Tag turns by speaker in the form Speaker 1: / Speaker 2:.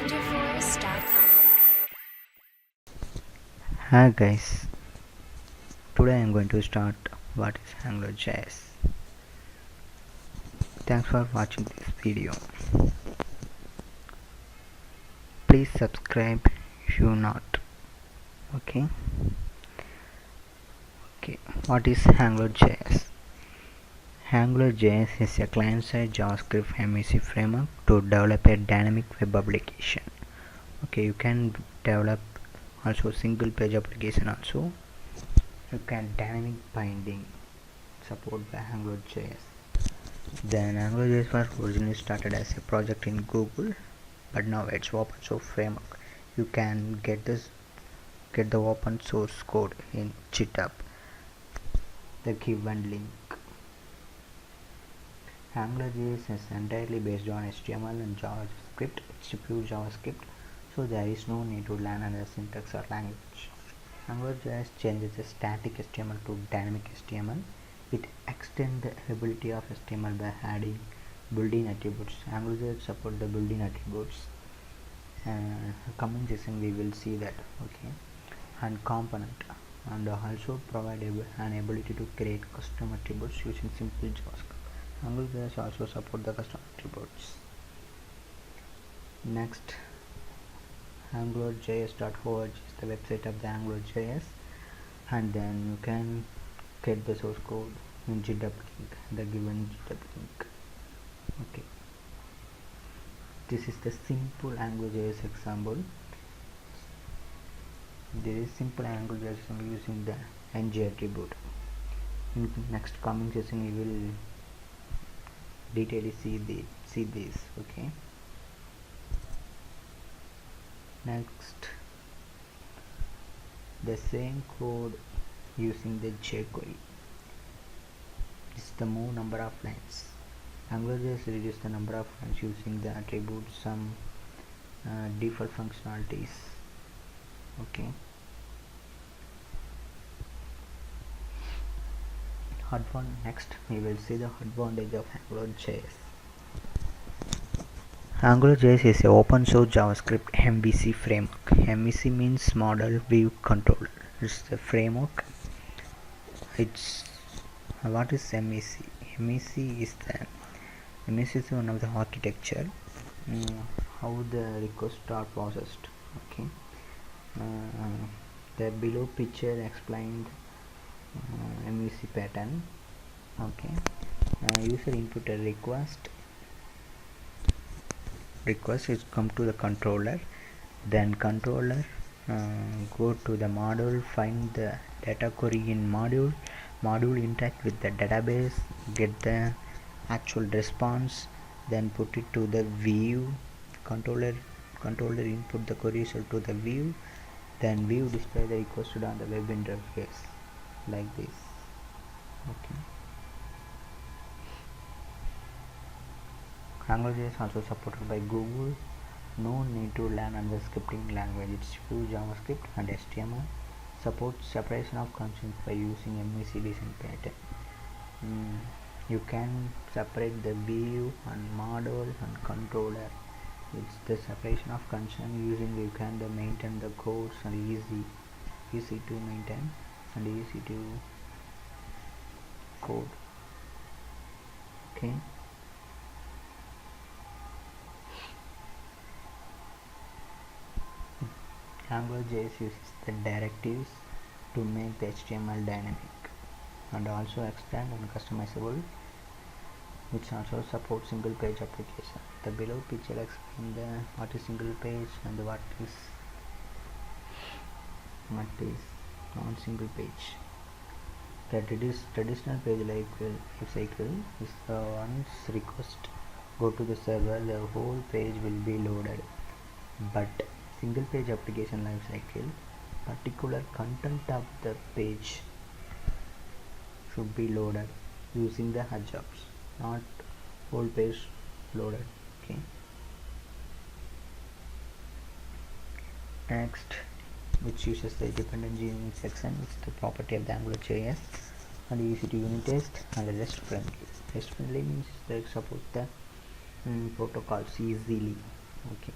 Speaker 1: ninjaforce.com.
Speaker 2: Hi guys, today I am going to start what is AngularJS. Thanks for watching this video. Please subscribe if you not. Okay. What is AngularJS? AngularJS is a client-side JavaScript MVC framework to develop a dynamic web application. Okay, you can develop also single page application also. You can dynamic binding support by AngularJS. Then AngularJS was originally started as a project in Google, but now it's open source framework. You can get the open source code in GitHub. The given link. AngularJS is entirely based on HTML and JavaScript. It's pure JavaScript, so there is no need to learn another syntax or language. AngularJS changes the static HTML to dynamic HTML. It extends the ability of HTML by adding built-in attributes. AngularJS supports the built-in attributes. Coming session we will see that. Okay, and component, and also provide an ability to create custom attributes using simple JavaScript. AngularJS also support the custom attributes. Next, AngularJS.org is the website of the AngularJS, and then you can get the source code in GitHub link, the given GitHub link. Okay, this is the simple AngularJS example. This is simple AngularJS example using the ng attribute. In next coming session we will detailedly see this. Okay, next, the same code using the Jquery. This is the more number of lines. AngularJS reduces the number of lines using the attributes, some default functionalities. Okay, next we will see the advantage of AngularJS. AngularJS is an open source JavaScript MVC framework. MVC means Model View Controller. It's the framework. It's what is MVC? MVC is one of the architecture. How the requests are processed. Okay, the below picture explained MVC pattern. Okay, user input a request is come to the controller, then controller go to the module, find the data query in module interact with the database, get the actual response, then put it to the view. Controller input the query result to the view, then view display the requested on the web interface like this. Okay, AngularJS also supported by Google. No need to learn another scripting language. It's pure JavaScript and HTML. Supports separation of concerns by using MVC design pattern. You can separate the view and module and controller. It's the separation of concern using you can maintain the codes and easy to maintain and easy to code. Okay, AngularJS uses the directives to make the HTML dynamic and also extend and customizable, which also supports single page application. The below picture explains the what is single page and what is non-single page. The traditional page life cycle is once request go to the server, the whole page will be loaded. But single page application life cycle, particular content of the page should be loaded using the hookups, not whole page loaded. Okay, next, which uses the dependency section, which is the property of the AngularJS, and easy to unit test and REST friendly. REST friendly means that support the protocols easily. Okay,